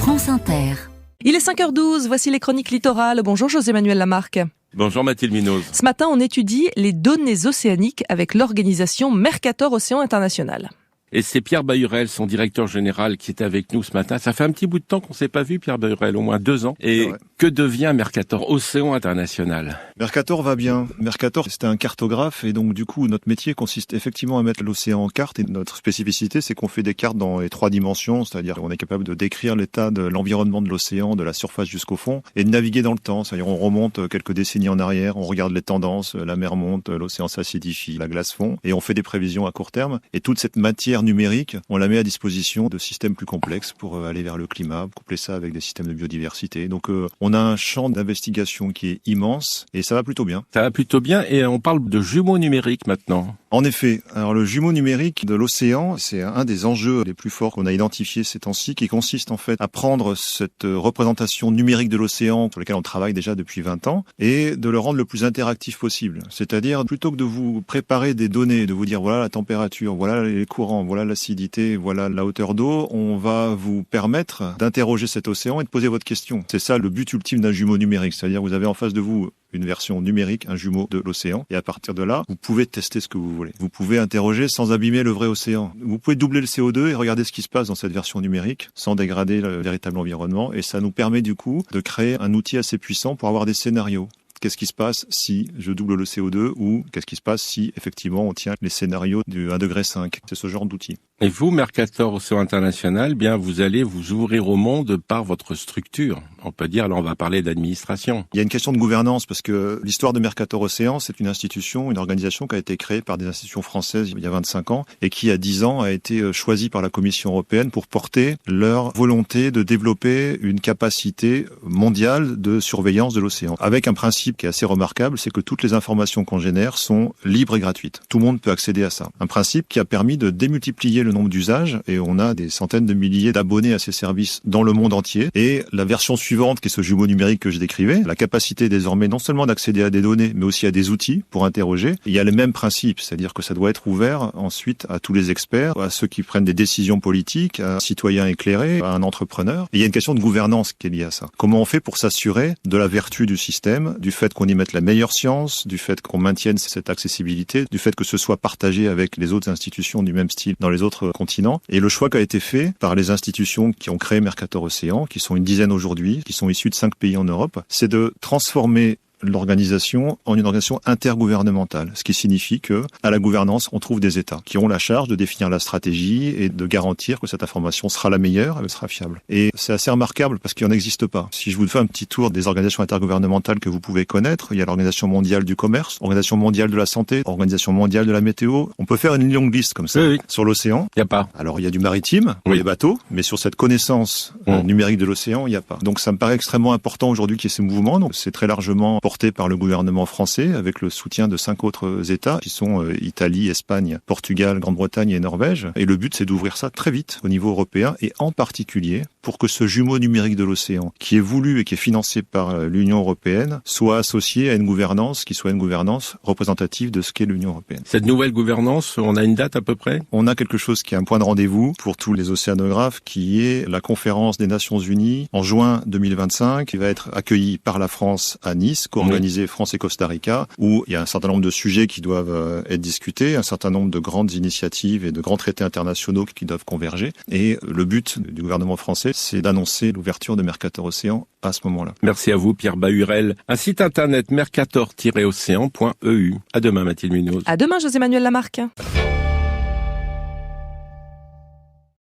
France Inter. Il est 5h12, voici les chroniques littorales. Bonjour José-Manuel Lamarque. Bonjour Mathilde Munoz. Ce matin, on étudie les données océaniques avec l'organisation Mercator Océan International. Et c'est Pierre Bahurel, son directeur général, qui est avec nous ce matin. Ça fait un petit bout de temps qu'on ne s'est pas vu, Pierre Bahurel, au moins 2 ans. Et que devient Mercator Océan International ? Mercator va bien. Mercator, c'était un cartographe et donc du coup, notre métier consiste effectivement à mettre l'océan en carte. Et notre spécificité, c'est qu'on fait des cartes dans les 3 dimensions, c'est-à-dire qu'on est capable de décrire l'état de l'environnement de l'océan, de la surface jusqu'au fond, et de naviguer dans le temps. C'est-à-dire on remonte quelques décennies en arrière, on regarde les tendances, la mer monte, l'océan s'acidifie, la glace fond, et on fait des prévisions à court terme. Et toute cette matière numérique, on la met à disposition de systèmes plus complexes pour aller vers le climat, coupler ça avec des systèmes de biodiversité. Donc on a un champ d'investigation qui est immense et ça va plutôt bien. Ça va plutôt bien et on parle de jumeaux numériques maintenant. En effet, alors le jumeau numérique de l'océan, c'est un des enjeux les plus forts qu'on a identifiés ces temps-ci, qui consiste en fait à prendre cette représentation numérique de l'océan sur laquelle on travaille déjà depuis 20 ans et de le rendre le plus interactif possible. C'est-à-dire, plutôt que de vous préparer des données, de vous dire voilà la température, voilà les courants, voilà l'acidité, voilà la hauteur d'eau, on va vous permettre d'interroger cet océan et de poser votre question. C'est ça le but ultime d'un jumeau numérique, c'est-à-dire vous avez en face de vous une version numérique, un jumeau de l'océan. Et à partir de là, vous pouvez tester ce que vous voulez. Vous pouvez interroger sans abîmer le vrai océan. Vous pouvez doubler le CO2 et regarder ce qui se passe dans cette version numérique sans dégrader le véritable environnement. Et ça nous permet du coup de créer un outil assez puissant pour avoir des scénarios. Qu'est-ce qui se passe si je double le CO2 ou qu'est-ce qui se passe si effectivement on tient les scénarios du 1,5 degré. C'est ce genre d'outil. Et vous, Mercator Océan International, bien vous allez vous ouvrir au monde par votre structure. On peut dire, là on va parler d'administration. Il y a une question de gouvernance parce que l'histoire de Mercator Océan, c'est une institution, une organisation qui a été créée par des institutions françaises il y a 25 ans et qui, à 10 ans, a été choisie par la Commission européenne pour porter leur volonté de développer une capacité mondiale de surveillance de l'océan. Avec un principe qui est assez remarquable, c'est que toutes les informations qu'on génère sont libres et gratuites. Tout le monde peut accéder à ça. Un principe qui a permis de démultiplier le nombre d'usages et on a des centaines de milliers d'abonnés à ces services dans le monde entier. Et la version suivante, qui est ce jumeau numérique que je décrivais, la capacité désormais non seulement d'accéder à des données, mais aussi à des outils pour interroger. Il y a le même principe, c'est-à-dire que ça doit être ouvert ensuite à tous les experts, à ceux qui prennent des décisions politiques, à un citoyen éclairé, à un entrepreneur. Et il y a une question de gouvernance qui est liée à ça. Comment on fait pour s'assurer de la vertu du système, du fait qu'on y mette la meilleure science, du fait qu'on maintienne cette accessibilité, du fait que ce soit partagé avec les autres institutions du même style dans les autres continents. Et le choix qui a été fait par les institutions qui ont créé Mercator Océan, qui sont une dizaine aujourd'hui, qui sont issues de 5 pays en Europe, c'est de transformer l'organisation en une organisation intergouvernementale, ce qui signifie que à la gouvernance, on trouve des États qui ont la charge de définir la stratégie et de garantir que cette information sera la meilleure et sera fiable. Et c'est assez remarquable parce qu'il n'en existe pas. Si je vous fais un petit tour des organisations intergouvernementales que vous pouvez connaître, il y a l'Organisation mondiale du commerce, l'Organisation mondiale de la santé, l'Organisation mondiale de la météo. On peut faire une longue liste comme ça. Oui. Sur l'océan. Il n'y a pas. Alors il y a du maritime, les bateaux, mais sur cette connaissance numérique de l'océan, il n'y a pas. Donc ça me paraît extrêmement important aujourd'hui qu'il y ait ces mouvements. Donc c'est très largement porté par le gouvernement français avec le soutien de 5 autres États qui sont Italie, Espagne, Portugal, Grande-Bretagne et Norvège. Et le but, c'est d'ouvrir ça très vite au niveau européen et en particulier pour que ce jumeau numérique de l'océan, qui est voulu et qui est financé par l'Union européenne, soit associé à une gouvernance qui soit une gouvernance représentative de ce qu'est l'Union européenne. Cette nouvelle gouvernance, on a une date à peu près ? On a quelque chose qui est un point de rendez-vous pour tous les océanographes, qui est la conférence des Nations Unies en juin 2025, qui va être accueillie par la France à Nice, co-organisée France et Costa Rica, où il y a un certain nombre de sujets qui doivent être discutés, un certain nombre de grandes initiatives et de grands traités internationaux qui doivent converger. Et le but du gouvernement français, c'est d'annoncer l'ouverture de Mercator Océan à ce moment-là. Merci à vous, Pierre Bahurel. Un site internet mercator-océan.eu. À demain, Mathilde Munoz. À demain, José-Manuel Lamarque.